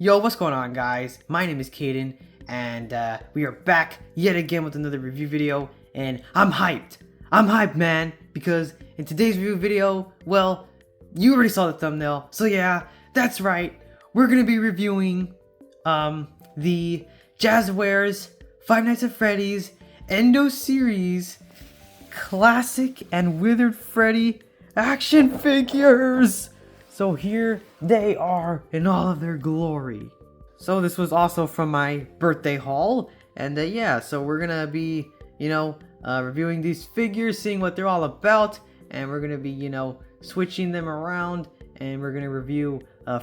Yo, what's going on, guys? My name is Caden, and we are back yet again with another review video, and I'm hyped. I'm hyped, man, because in today's review video, well, you already saw the thumbnail, so yeah, that's right. We're gonna be reviewing the Jazwares Five Nights at Freddy's Endo series classic and Withered Freddy action figures. So here they are in all of their glory. So this was also from my birthday haul, and yeah, so we're gonna be, reviewing these figures, seeing what they're all about, and we're gonna be, switching them around, and we're gonna review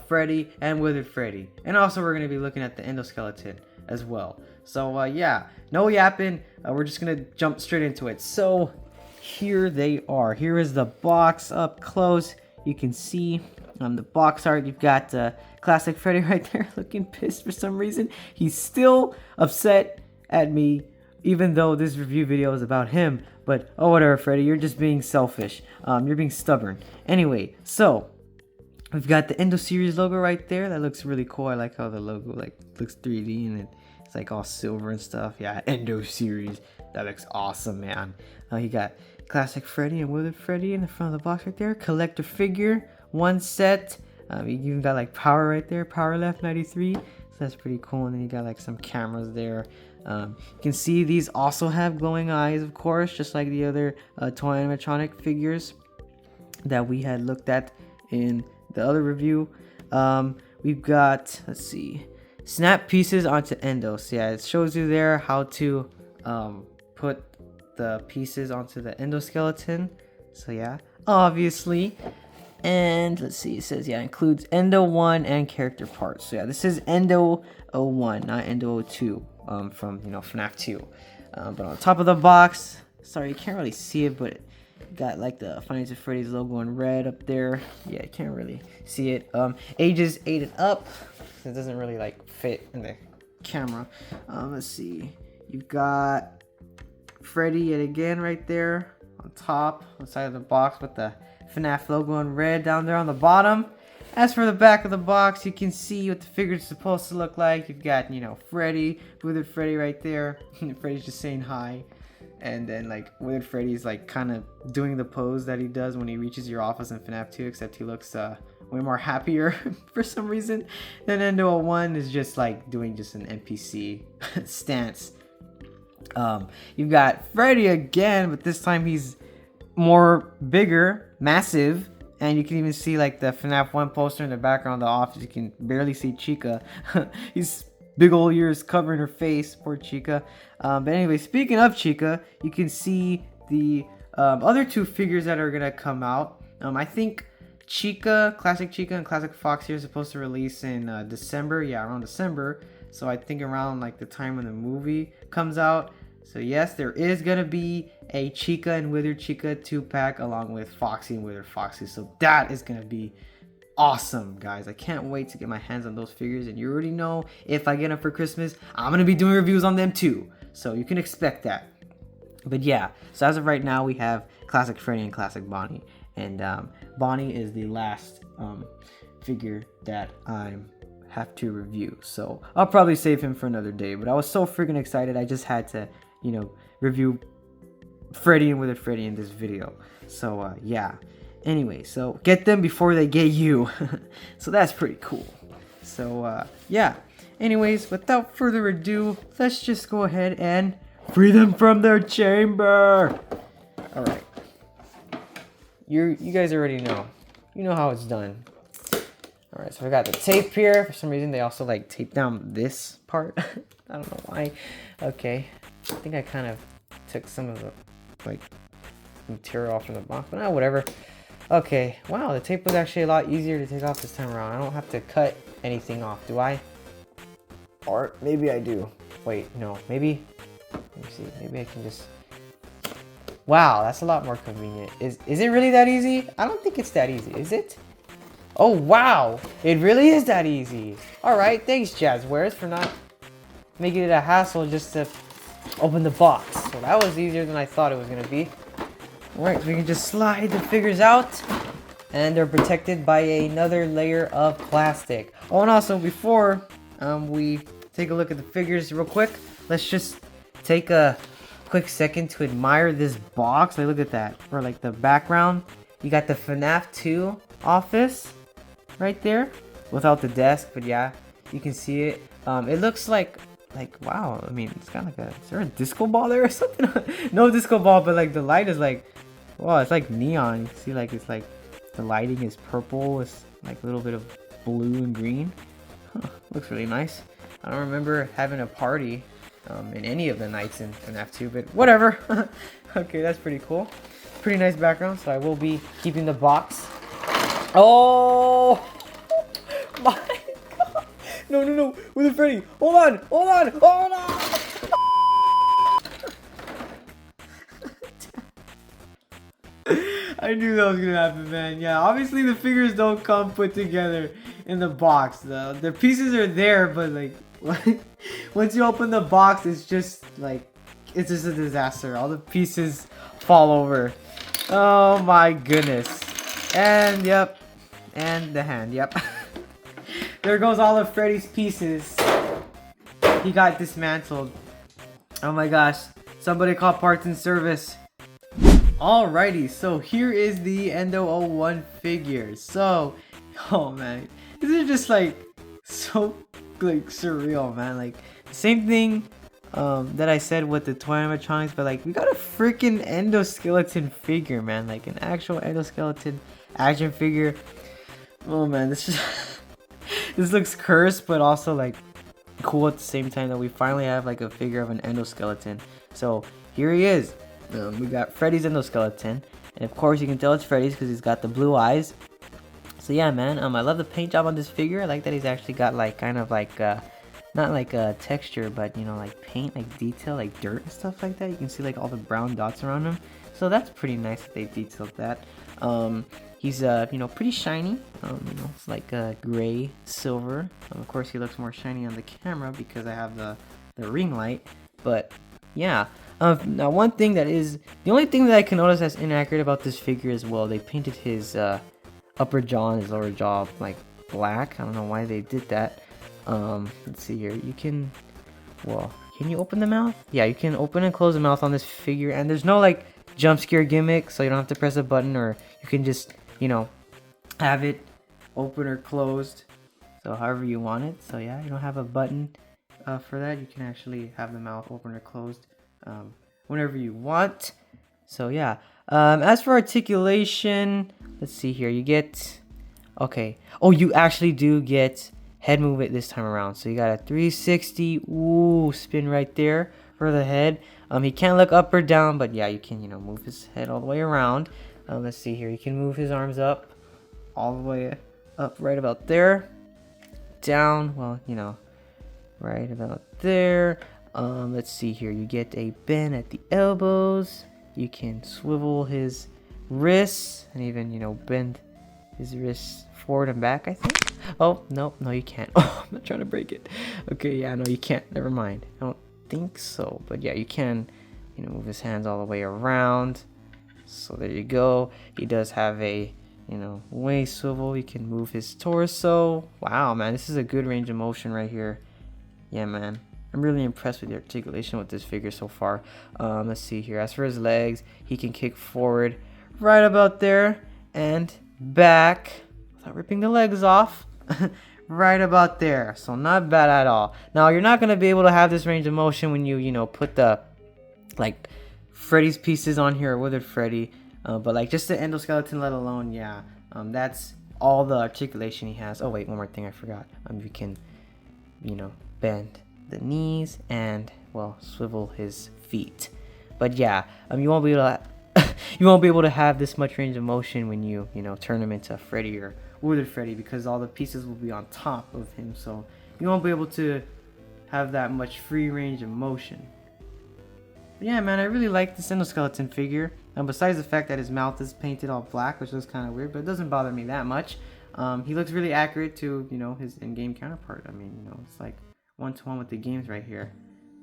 Freddy and Withered Freddy, and also we're gonna be looking at the Endoskeleton as well. So yeah, no yapping. We're just gonna jump straight into it. So here they are. Here is the box up close. You can see the box art. You've got classic Freddy right there looking pissed for some reason. He's still upset at me, even though this review video is about him. But oh, whatever, Freddy, you're just being selfish. You're being stubborn. Anyway, so we've got the Endo series logo right there. That looks really cool. I like how the logo looks 3D and it's like all silver and stuff. Yeah, Endo series. That looks awesome, man. You got classic Freddy and Withered Freddy in the front of the box right there. Collector figure, one set. You even got like power right there, power left 93. So that's pretty cool. And then you got like some cameras there. You can see these also have glowing eyes, of course, just like the other toy animatronic figures that we had looked at in the other review. We've got, let's see, snap pieces onto Endo. So yeah, it shows you there how to put the pieces onto the Endoskeleton. So yeah, obviously. And let's see, it says, yeah, includes Endo 1 and character parts. So yeah, this is Endo 01, not Endo 02 from, FNAF 2. But on top of the box, sorry, you can't really see it, but it got like the Five Nights at Freddy's logo in red up there. Yeah, you can't really see it. Ages 8 and up. So it doesn't really like fit in the camera. Let's see. You've got Freddy yet again right there on top, on the side of the box with the FNAF logo in red down there on the bottom. As for the back of the box, you can see what the figure is supposed to look like. You've got, Freddy, Withered Freddy right there. Freddy's just saying hi. And then, Withered Freddy's, kind of doing the pose that he does when he reaches your office in FNAF 2, except he looks way more happier for some reason. Then Endo 01 is just, doing just an NPC stance. You've got Freddy again, but this time he's more bigger, massive, and you can even see the FNAF 1 poster in the background of the office. You can barely see Chica. He's big old ears covering her face, poor Chica. But anyway, speaking of Chica, you can see the other two figures that are gonna come out. I think Classic Chica and Classic Foxy are supposed to release in December. Yeah, around December. So I think around the time when the movie comes out. So yes, there is going to be a Chica and Withered Chica 2-pack along with Foxy and Withered Foxy. So that is going to be awesome, guys. I can't wait to get my hands on those figures. And you already know, if I get them for Christmas, I'm going to be doing reviews on them too. So you can expect that. But yeah, so as of right now, we have Classic Freddy and Classic Bonnie. And Bonnie is the last figure that I have to review. So I'll probably save him for another day. But I was so freaking excited. I just had to review Freddy and Withered Freddy in this video. So yeah, anyway, so get them before they get you. So that's pretty cool. So yeah, anyways, without further ado, let's just go ahead and free them from their chamber. All right, you guys already know, how it's done. All right, so we got the tape here. For some reason, they also tape down this part. I don't know why. Okay, I think I kind of took some of the material off from the box, but whatever. Okay, wow, the tape was actually a lot easier to take off this time around. I don't have to cut anything off, do I? Or maybe I do. Wait, no, maybe. Let me see. Maybe I can just. Wow, that's a lot more convenient. Is it really that easy? I don't think it's that easy, is it? Oh wow, it really is that easy. All right, thanks Jazwares for not making it a hassle just to open the box. So that was easier than I thought it was gonna be. All right, we can just slide the figures out, and they're protected by another layer of plastic. Oh, and also before we take a look at the figures real quick, let's just take a quick second to admire this box. Like, look at that. For like the background, you got the FNAF 2 office right there without the desk, but yeah, you can see it. It looks like wow. I mean, it's kind of like is there a disco ball there or something? No disco ball, but like the light is like, wow, it's like neon. You see, like it's like the lighting is purple with like a little bit of blue and green. Huh, looks really nice. I don't remember having a party in any of the nights in FNAF 2, but whatever. Okay, that's pretty cool. Pretty nice background, so I will be keeping the box. Oh my god! No! With the Freddy! Hold on! I knew that was gonna happen, man. Yeah, obviously the figures don't come put together in the box. The pieces are there, but like once you open the box, it's just a disaster. All the pieces fall over. Oh my goodness. And yep, and the hand. Yep. There goes all of Freddy's pieces. He got dismantled. Oh my gosh. Somebody call parts and service. Alrighty, so here is the Endo 01 figure. So, oh man, this is just like so like surreal, man. Like same thing that I said with the toy animatronics, but like we got a freaking Endoskeleton figure, man. Like an actual Endoskeleton action figure. Oh man, this is this looks cursed, but also like cool at the same time that we finally have like a figure of an Endoskeleton. So here he is. We got Freddy's Endoskeleton, and of course you can tell it's Freddy's because he's got the blue eyes. So yeah, man, I love the paint job on this figure. I like that he's actually got like kind of like not like a texture, but you know, like paint, like detail, like dirt and stuff like that. You can see like all the brown dots around him, so that's pretty nice that they detailed that. He's you know, pretty shiny. You know, it's like gray silver. Of course he looks more shiny on the camera because I have the ring light, but yeah. Now one thing that is the only thing that I can notice that's inaccurate about this figure as well, they painted his upper jaw and his lower jaw like black. I don't know why they did that. Let's see here. You can, well, can you open the mouth? Yeah, you can open and close the mouth on this figure, and there's no like jump scare gimmick, so you don't have to press a button, or you can just, you know, have it open or closed, so however you want it. So yeah, you don't have a button for that. You can actually have the mouth open or closed whenever you want. So yeah, as for articulation, let's see here. You get, okay, oh, you actually do get head movement this time around. So you got a 360 spin right there for the head. He can't look up or down, but yeah, you can, you know, move his head all the way around. Let's see here. You can move his arms up all the way up right about there, down, well, you know, right about there. Let's see here. You get a bend at the elbows. You can swivel his wrists and even, you know, bend his wrists forward and back, I think. Oh, no, you can't. Oh, I'm not trying to break it. Okay, yeah, no, you can't. Never mind. I don't think so. But yeah, you can, you know, move his hands all the way around. So there you go. He does have a, you know, waist swivel. You can move his torso. Wow, man, this is a good range of motion right here. Yeah, man. I'm really impressed with the articulation with this figure so far. Let's see here. As for his legs, he can kick forward right about there and back without ripping the legs off. Right about there. So not bad at all. Now you're not going to be able to have this range of motion when you know, put the like Freddy's pieces on here, or Withered Freddy. But like just the Endoskeleton let alone, yeah. That's all the articulation he has. Oh wait, one more thing I forgot. You can, you know, bend the knees and, well, swivel his feet. But yeah, you won't be able to you won't be able to have this much range of motion when you know, turn him into Freddy or Withered Freddy, because all the pieces will be on top of him, so you won't be able to have that much free range of motion. But yeah, man, I really like this Endoskeleton figure. And besides the fact that his mouth is painted all black, which looks kind of weird, but it doesn't bother me that much. He looks really accurate to, you know, his in-game counterpart. I mean, you know, it's like one-to-one with the games right here.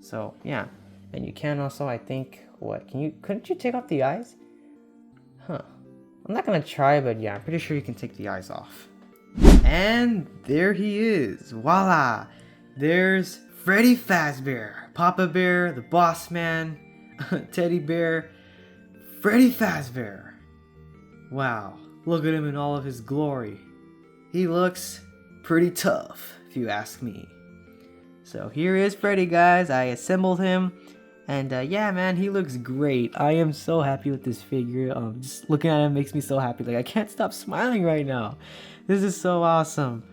So yeah, and you can also, I think, what, couldn't you take off the eyes? Huh, I'm not gonna try, but yeah, I'm pretty sure you can take the eyes off. And there he is. Voila. There's Freddy Fazbear, Papa Bear, the Boss Man, Teddy Bear, Freddy Fazbear. Wow, look at him in all of his glory. He looks pretty tough, if you ask me. So here is Freddy, guys. I assembled him. And yeah, man, he looks great. I am so happy with this figure. Just looking at him makes me so happy. Like, I can't stop smiling right now. This is so awesome.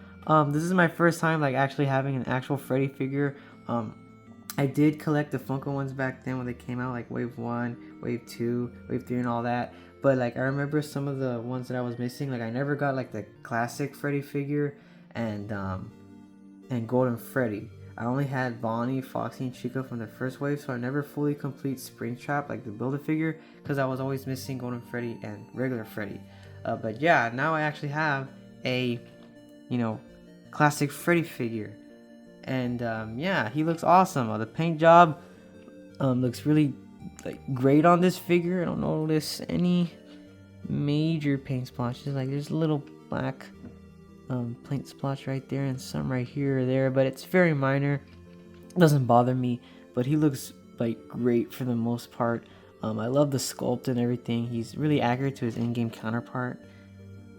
This is my first time like actually having an actual Freddy figure. I did collect the Funko ones back then when they came out, like Wave 1, Wave 2, Wave 3 and all that. But like I remember some of the ones that I was missing. Like I never got like the classic Freddy figure and Golden Freddy. I only had Bonnie, Foxy, and Chica from the first wave, so I never fully complete Springtrap, like the Build-A-Figure, because I was always missing Golden Freddy and regular Freddy. But yeah, now I actually have a, classic Freddy figure. And yeah, he looks awesome. The paint job looks really great on this figure. I don't notice any major paint splotches. Like there's a little black paint splotch right there and some right here or there, but it's very minor. It doesn't bother me, but he looks great for the most part. I love the sculpt and everything. He's really accurate to his in-game counterpart.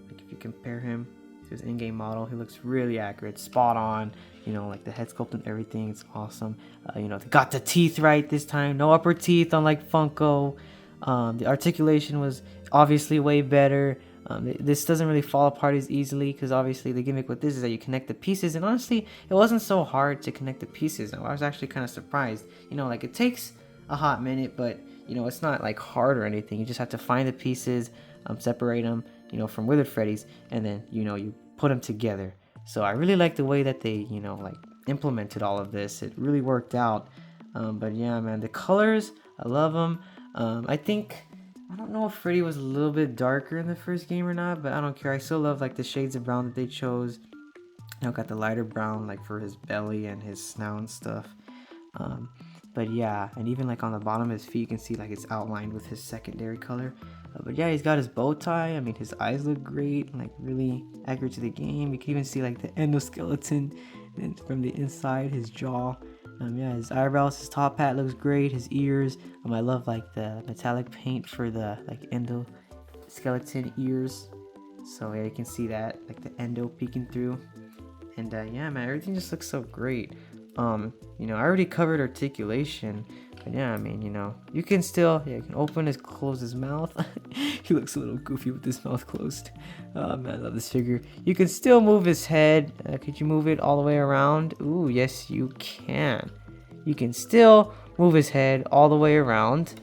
Like if you compare him to his in-game model, he looks really accurate, spot on. Like the head sculpt and everything, it's awesome. They got the teeth right this time, no upper teeth unlike Funko. The articulation was obviously way better. This doesn't really fall apart as easily because obviously the gimmick with this is that you connect the pieces, and honestly it wasn't so hard to connect the pieces. I was actually kind of surprised. It takes a hot minute, but it's not like hard or anything. You just have to find the pieces, separate them from Withered Freddy's, and then you put them together. So I really like the way that they implemented all of this. It really worked out. But yeah, man, the colors, I love them. I don't know if Freddy was a little bit darker in the first game or not, but I don't care. I still love the shades of brown that they chose. Got the lighter brown for his belly and his snout and stuff. But yeah, and even on the bottom of his feet, you can see it's outlined with his secondary color. But yeah, he's got his bow tie. I mean, his eyes look great, really accurate to the game. You can even see the endoskeleton from the inside, his jaw. Yeah, his eyebrows, his top hat looks great. His ears, I love the metallic paint for the endoskeleton ears. So yeah, you can see that the endo peeking through. And yeah, man, everything just looks so great. I already covered articulation, but yeah, I mean, you can still, you can open and close his mouth. He looks a little goofy with his mouth closed. Oh man, I love this figure. You can still move his head. Could you move it all the way around? Ooh, yes you can. You can still move his head all the way around.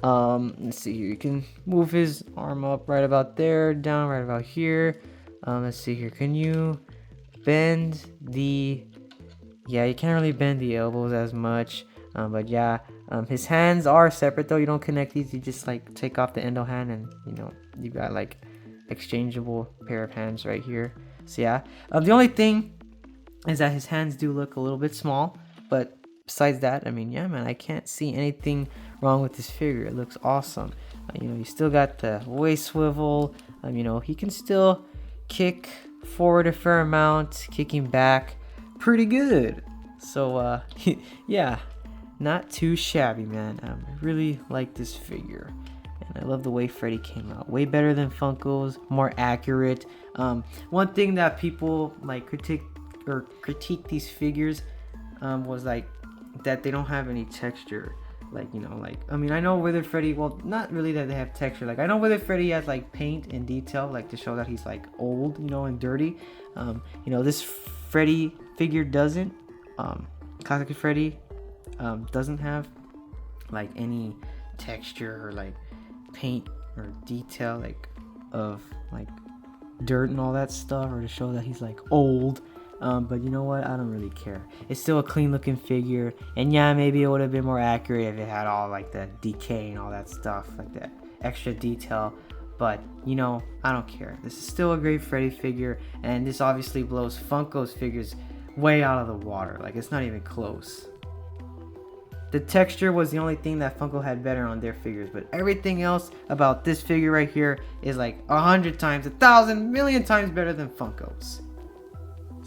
Let's see here. You can move his arm up right about there, down right about here. Let's see here. Can you bend the... Yeah, you can't really bend the elbows as much. But yeah, his hands are separate though. You don't connect these. You just take off the endo hand and you got exchangeable pair of hands right here. So yeah, the only thing is that his hands do look a little bit small, but besides that, I mean, yeah, man, I can't see anything wrong with this figure. It looks awesome. You still got the waist swivel. He can still kick forward a fair amount, kicking back pretty good. So yeah, not too shabby, man. I really like this figure, and I love the way Freddy came out. Way better than Funko's, more accurate. One thing that people critique these figures was that they don't have any texture. I mean, I know Withered Freddy, well, not really that they have texture. I know Withered Freddy has paint and detail to show that he's old, and dirty. This Freddy figure doesn't. Classic Freddy doesn't have any texture or paint or detail of dirt and all that stuff, or to show that he's old. But you know what, I don't really care. It's still a clean looking figure, and yeah, maybe it would have been more accurate if it had all the decay and all that stuff, that extra detail. But I don't care. This is still a great Freddy figure, and this obviously blows Funko's figures way out of the water. It's not even close. The texture was the only thing that Funko had better on their figures, but everything else about this figure right here is 100 times, 1,000 million times better than Funko's.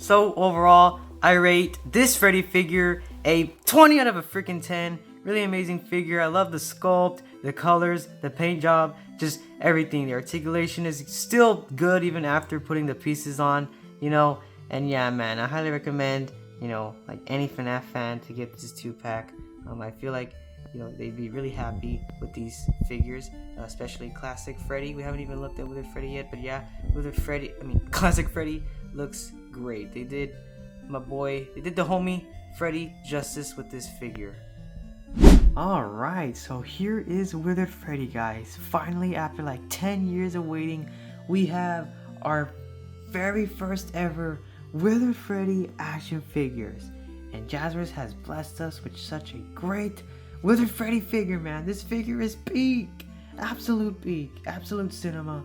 So overall, I rate this Freddy figure a 20 out of a freaking 10. Really amazing figure. I love the sculpt, the colors, the paint job, just everything. The articulation is still good even after putting the pieces on, you know. And yeah, man, I highly recommend, you know, like any FNAF fan to get this 2-pack. I feel like, you know, they'd be really happy with these figures, especially Classic Freddy. We haven't even looked at Withered Freddy yet, but yeah, Classic Freddy looks great. They did the homie Freddy justice with this figure. Alright, so here is Withered Freddy, guys. Finally, after like 10 years of waiting, we have our very first ever Withered Freddy action figures. And Jazwares has blessed us with such a great Withered Freddy figure, man. This figure is peak. Absolute peak. Absolute cinema.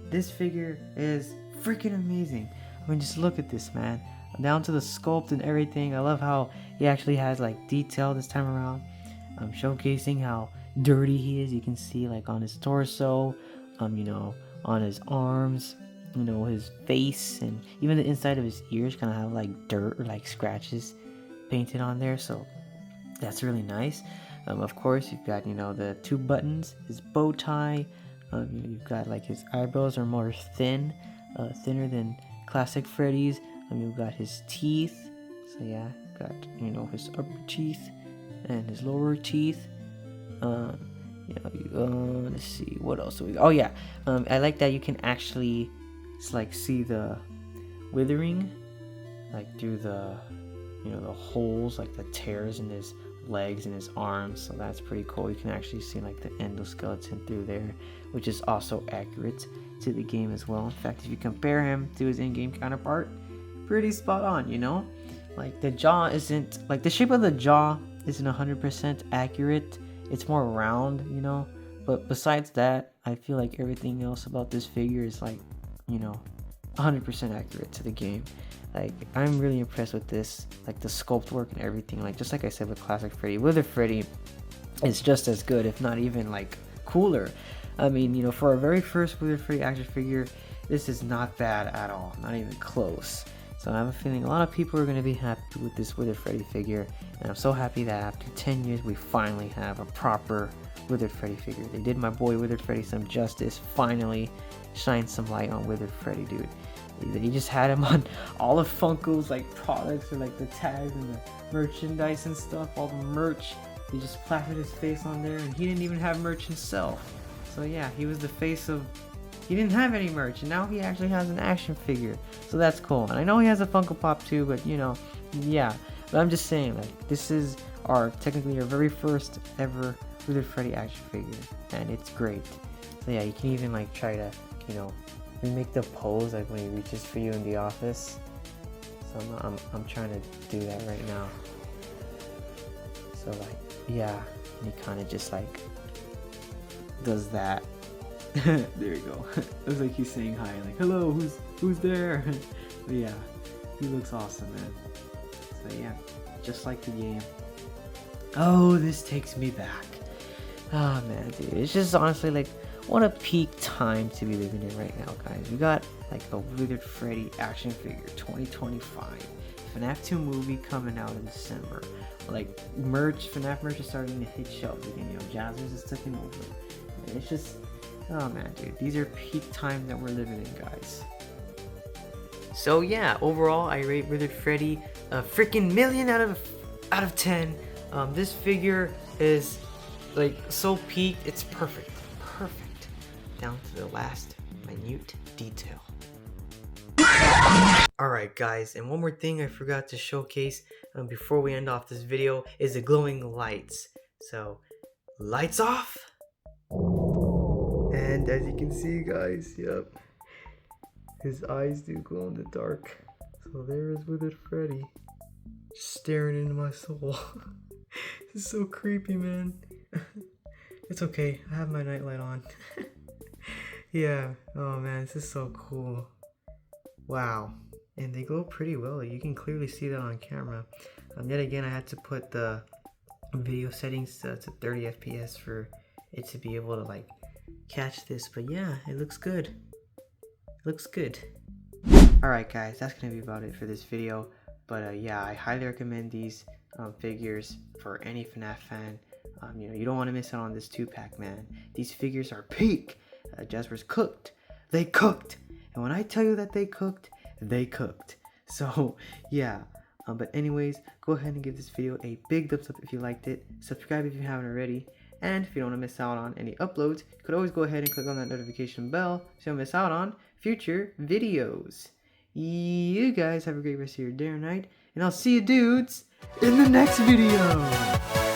This figure is freaking amazing. I mean, just look at this, man. Down to the sculpt and everything. I love how he actually has like detail this time around. Showcasing how dirty he is. You can see like on his torso, you know, on his arms, you know, his face, and even the inside of his ears kind of have like dirt or like scratches painted on there. So that's really nice. Of course, you've got, you know, the 2 buttons, his bow tie. You've got like his eyebrows are more thinner than Classic Freddy's. You've got his teeth. So yeah, got, you know, his upper teeth and his lower teeth. Let's see, what else do we got? Oh yeah, I like that you can actually like see the withering like through the, you know, the holes, like the tears in his legs and his arms. So that's pretty cool. You can actually see like the endoskeleton through there, which is also accurate to the game as well. In fact, if you compare him to his in-game counterpart, pretty spot on, you know. Like the jaw isn't, like the shape of the jaw isn't 100% accurate. It's more round, you know. But besides that, I feel like everything else about this figure is like, you know, 100% accurate to the game. Like, I'm really impressed with this, like the sculpt work and everything. Like, just like I said with Classic Freddy, Withered Freddy is just as good, if not even like cooler. I mean, you know, for our very first Withered Freddy action figure, this is not bad at all, not even close. So I have a feeling a lot of people are going to be happy with this Withered Freddy figure, and I'm so happy that after 10 years we finally have a proper Withered Freddy figure. They did my boy Withered Freddy some justice, finally shine some light on Withered Freddy, dude. He just had him on all of Funko's like products and like the tags and the merchandise and stuff, all the merch. He just plastered his face on there, and he didn't even have merch himself. So yeah, he was the face of, he didn't have any merch, and now he actually has an action figure. So that's cool. And I know he has a Funko Pop too, but you know, yeah. But I'm just saying, like, this is technically our very first ever Withered Freddy action figure, and it's great. So yeah, you can even like try to, you know, remake the pose like when he reaches for you in the office. So I'm trying to do that right now. So like, yeah, and he kind of just like does that. There you go. It was like he's saying hi, like, hello, who's there? But yeah, he looks awesome, man. So yeah, just like the game. Oh, this takes me back. Oh man, dude, it's just honestly like, what a peak time to be living in right now, guys. We got like a Withered Freddy action figure 2025. FNAF 2 movie coming out in December. Like merch, FNAF merch is starting to hit shelves again. You know, Jazwares is taking over. And it's just, oh man, dude, these are peak times that we're living in, guys. So yeah, overall, I rate Withered Freddy a freaking million out of 10. This figure is like so peaked, it's perfect, down to the last minute detail. Alright guys, and one more thing I forgot to showcase before we end off this video is the glowing lights. So, lights off! And as you can see, guys, yep, his eyes do glow in the dark. So there is Withered Freddy, staring into my soul. This is so creepy, man. It's okay, I have my nightlight on. Yeah, oh man, this is so cool. Wow, and they glow pretty well. You can clearly see that on camera. Yet again, I had to put the video settings to 30 FPS for it to be able to like catch this. But yeah, it looks good. Looks good. Alright guys, that's gonna be about it for this video. But yeah, I highly recommend these figures for any FNAF fan. You don't want to miss out on this 2-pack, man. These figures are peak. Jazwares cooked. They cooked. And when I tell you that they cooked, they cooked. So yeah. But anyways, go ahead and give this video a big thumbs up if you liked it. Subscribe if you haven't already. And if you don't want to miss out on any uploads, you could always go ahead and click on that notification bell so you don't miss out on future videos. You guys have a great rest of your day or night, and I'll see you dudes in the next video.